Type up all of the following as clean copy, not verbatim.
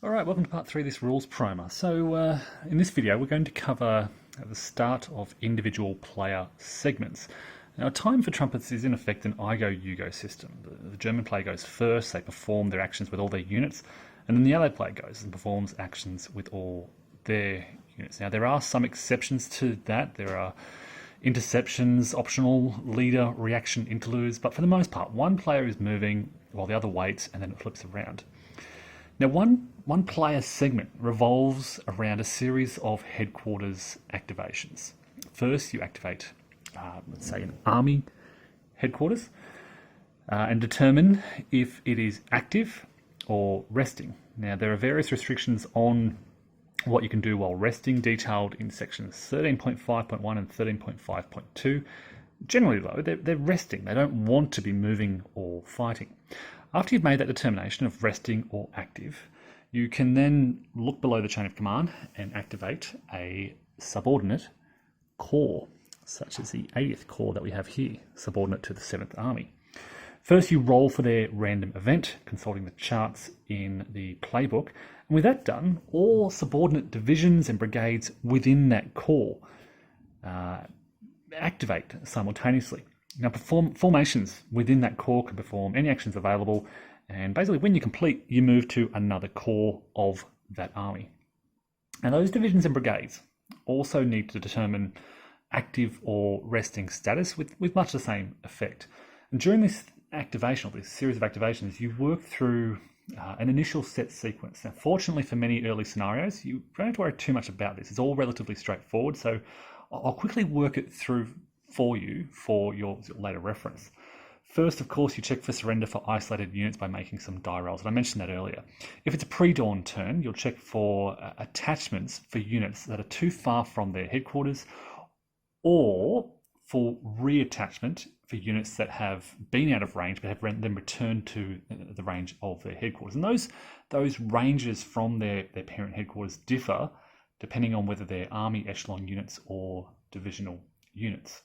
Alright, welcome to part 3 of this rules primer. So in this video we're going to cover the start of individual player segments. Now, time for Trumpets is in effect an I go, you go system. The German player goes first, they perform their actions with all their units, and then the Allied player goes and performs actions with all their units. Now, there are some exceptions to that. There are interceptions, optional leader reaction interludes, but for the most part, one player is moving while the other waits and then it flips around. Now, one player segment revolves around a series of headquarters activations. First, you activate, let's say, an army headquarters and determine if it is active or resting. Now, there are various restrictions on what you can do while resting, detailed in sections 13.5.1 and 13.5.2. Generally, though, they're resting. They don't want to be moving or fighting. After you've made that determination of resting or active, you can then look below the chain of command and activate a subordinate corps, such as the 80th Corps that we have here, subordinate to the 7th Army. First, you roll for their random event, consulting the charts in the playbook. And with that done, all subordinate divisions and brigades within that corps activate simultaneously. Now, formations within that corps can perform any actions available, and basically when you complete, you move to another corps of that army. And those divisions and brigades also need to determine active or resting status with much the same effect. And during this activation, or this series of activations, you work through an initial set sequence. Now, fortunately for many early scenarios, you don't have to worry too much about this. It's all relatively straightforward, so I'll quickly work it through for you for your later reference. First, of course, you check for surrender for isolated units by making some die rolls, and I mentioned that earlier. If it's a pre-dawn turn, you'll check for attachments for units that are too far from their headquarters, or for reattachment for units that have been out of range but have then returned to the range of their headquarters. And those ranges from their parent headquarters differ depending on whether they're army echelon units or divisional units.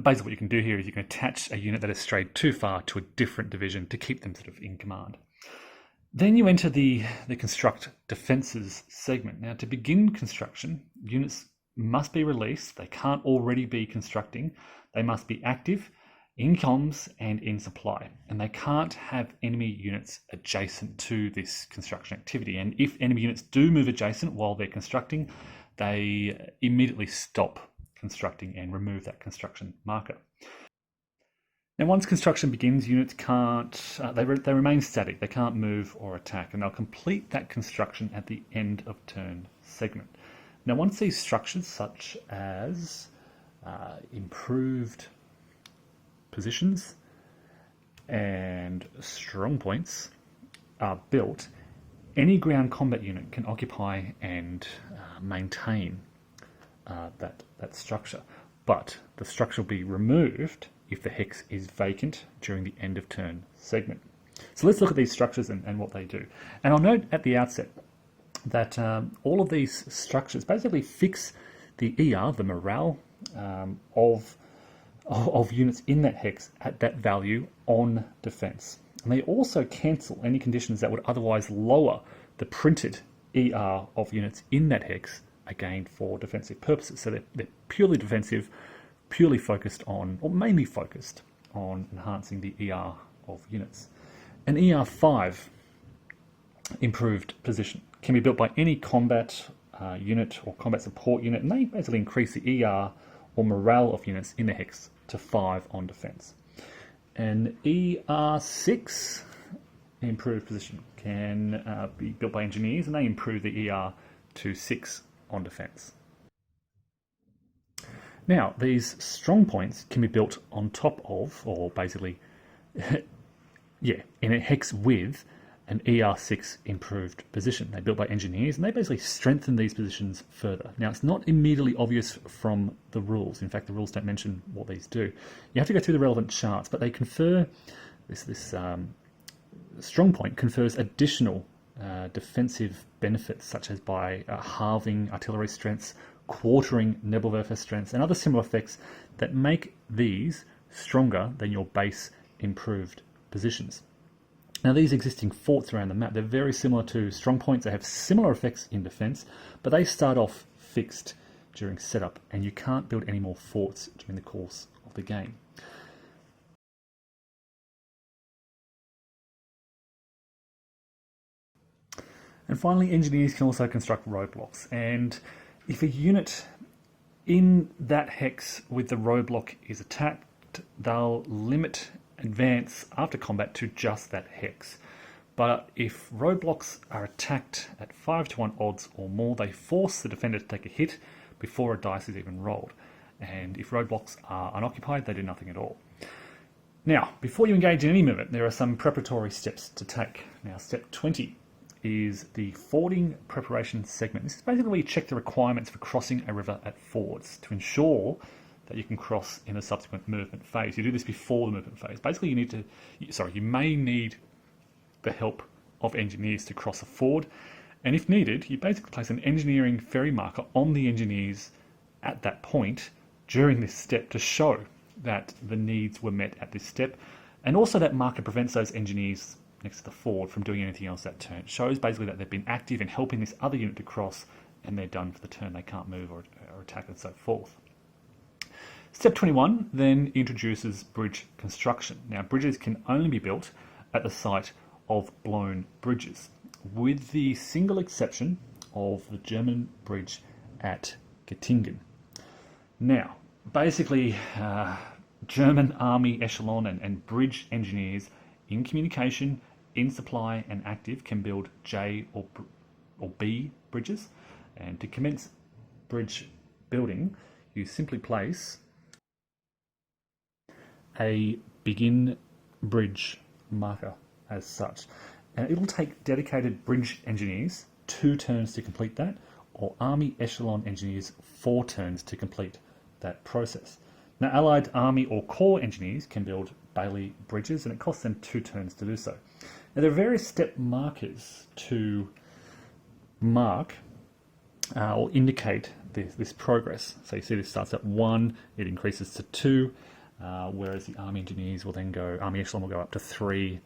Basically, what you can do here is you can attach a unit that has strayed too far to a different division to keep them sort of in command. Then you enter the construct defenses segment. Now, to begin construction, units must be released. They can't already be constructing. They must be active, in comms and in supply. And they can't have enemy units adjacent to this construction activity. And if enemy units do move adjacent while they're constructing, they immediately stop constructing and remove that construction marker. Now, once construction begins, units can't, they remain static. They can't move or attack, and they'll complete that construction at the end of turn segment. Now, once these structures, such as improved positions and strong points, are built, any ground combat unit can occupy and maintain that structure, but the structure will be removed if the hex is vacant during the end of turn segment. So let's look at these structures and what they do. And I'll note at the outset that all of these structures basically fix the ER, the morale of units in that hex at that value on defense. And they also cancel any conditions that would otherwise lower the printed ER of units in that hex, again for defensive purposes. So they're purely defensive, purely focused on, or mainly focused on, enhancing the ER of units. An ER5 improved position can be built by any combat unit or combat support unit, and they basically increase the ER or morale of units in the hex to 5 on defense. An ER6 improved position can be built by engineers, and they improve the ER to 6 on defense. Now, these strong points can be built on top of, or basically, in a hex with an ER6 improved position. They're built by engineers, and they basically strengthen these positions further. Now, it's not immediately obvious from the rules. In fact, the rules don't mention what these do. You have to go through the relevant charts, but they confer, this strong point confers additional defensive benefits, such as by halving artillery strengths, quartering Nebelwerfer strengths, and other similar effects that make these stronger than your base improved positions. Now, these existing forts around the map, they're very similar to strong points. They have similar effects in defense, but they start off fixed during setup, and you can't build any more forts during the course of the game. And finally, engineers can also construct roadblocks. And if a unit in that hex with the roadblock is attacked, they'll limit advance after combat to just that hex. But if roadblocks are attacked at 5-to-1 odds or more, they force the defender to take a hit before a dice is even rolled. And if roadblocks are unoccupied, they do nothing at all. Now, before you engage in any movement, there are some preparatory steps to take. Now, step 20 is the fording preparation segment. This is basically where you check the requirements for crossing a river at fords to ensure that you can cross in a subsequent movement phase. You do this before the movement phase. Basically, you may need the help of engineers to cross a ford, and if needed, you basically place an engineering ferry marker on the engineers at that point during this step to show that the needs were met at this step, and also that marker prevents those engineers next to the ford from doing anything else that turn. It shows basically that they've been active in helping this other unit to cross, and they're done for the turn. They can't move or attack and so forth. Step 21 then introduces bridge construction. Now, bridges can only be built at the site of blown bridges, with the single exception of the German bridge at Göttingen. Now, basically, German army echelon and bridge engineers in communication, in supply and active can build J or B bridges. And to commence bridge building, you simply place a begin bridge marker as such. And it'll take dedicated bridge engineers 2 turns to complete that, or army echelon engineers 4 turns to complete that process. Now, allied army or corps engineers can build Bailey bridges, and it costs them 2 turns to do so. Now, there are various step markers to mark or indicate this progress. So you see this starts at 1, it increases to 2, whereas the army engineers will then go, army echelon will go up to 3,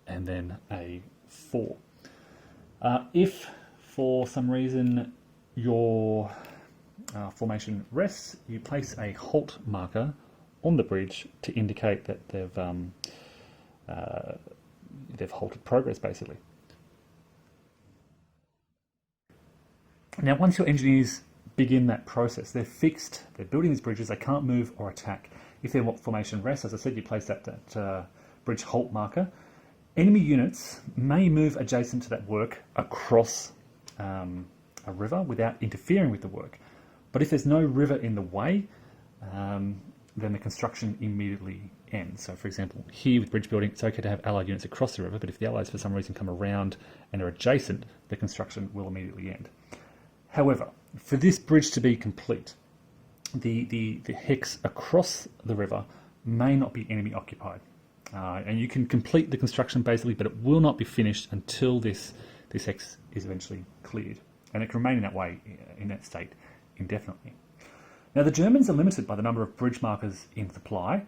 and then a 4. If for some reason your formation rests, you place a halt marker on the bridge to indicate that they've halted progress, basically. Now, once your engineers begin that process, they're fixed, they're building these bridges, they can't move or attack. If their formation rests, as I said, you place that bridge halt marker. Enemy units may move adjacent to that work across a river without interfering with the work. But if there's no river in the way, then the construction immediately ends. So, for example, here with bridge building, it's okay to have allied units across the river, but if the allies for some reason come around and are adjacent, the construction will immediately end. However, for this bridge to be complete, the hex across the river may not be enemy occupied. And you can complete the construction basically, but it will not be finished until this hex is eventually cleared. And it can remain in that way, in that state, indefinitely. Now, the Germans are limited by the number of bridge markers in supply,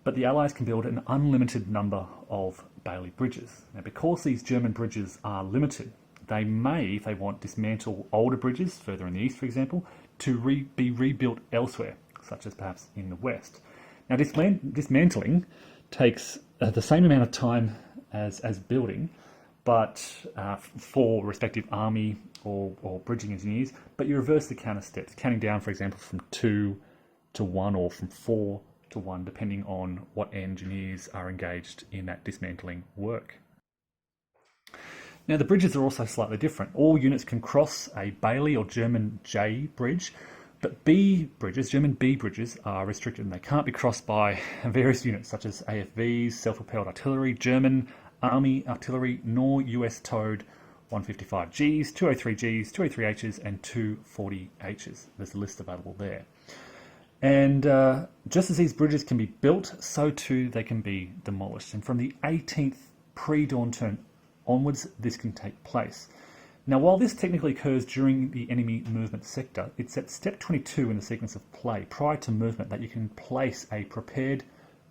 but the Allies can build an unlimited number of Bailey bridges. Now, because these German bridges are limited, they may, if they want, dismantle older bridges further in the east, for example, to be rebuilt elsewhere, such as perhaps in the west. Now, dismantling takes the same amount of time as building, but for respective army or bridging engineers, but you reverse the counter steps, counting down, for example, from 2 to 1 or from 4 to 1, depending on what engineers are engaged in that dismantling work. Now, the bridges are also slightly different. All units can cross a Bailey or German J bridge, but B bridges, German B bridges, are restricted and they can't be crossed by various units such as AFVs, self-propelled artillery, German Army artillery, nor US towed 155Gs, 203Gs, 203Hs, and 240Hs. There's a list available there. And just as these bridges can be built, so too they can be demolished. And from the 18th pre-dawn turn onwards, this can take place. Now, while this technically occurs during the enemy movement sector, it's at step 22 in the sequence of play, prior to movement, that you can place a prepared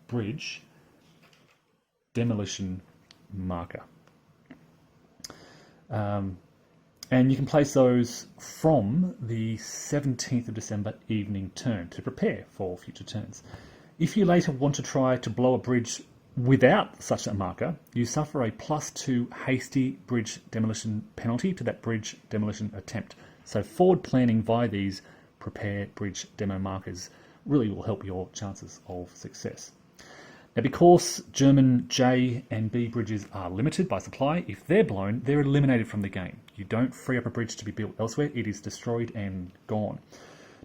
bridge demolition marker. And you can place those from the 17th of December evening turn to prepare for future turns. If you later want to try to blow a bridge without such a marker, you suffer a +2 hasty bridge demolition penalty to that bridge demolition attempt. So forward planning via these prepare bridge demo markers really will help your chances of success. Now, because German J and B bridges are limited by supply, if they're blown, they're eliminated from the game. You don't free up a bridge to be built elsewhere, it is destroyed and gone.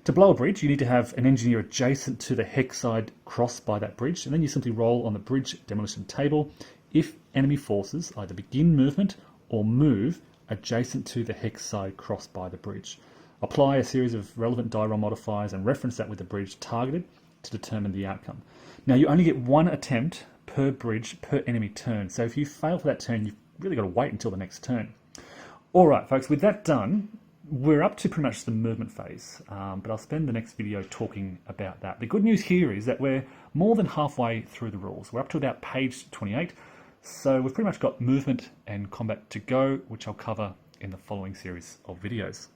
To blow a bridge, you need to have an engineer adjacent to the hex side crossed by that bridge, and then you simply roll on the bridge demolition table if enemy forces either begin movement or move adjacent to the hex side crossed by the bridge. Apply a series of relevant die roll modifiers and reference that with the bridge targeted to determine the outcome. Now, you only get one attempt per bridge per enemy turn, so if you fail for that turn, you've really got to wait until the next turn. All right, folks, with that done, we're up to pretty much the movement phase, but I'll spend the next video talking about that. The good news here is that we're more than halfway through the rules. We're up to about page 28, so we've pretty much got movement and combat to go, which I'll cover in the following series of videos.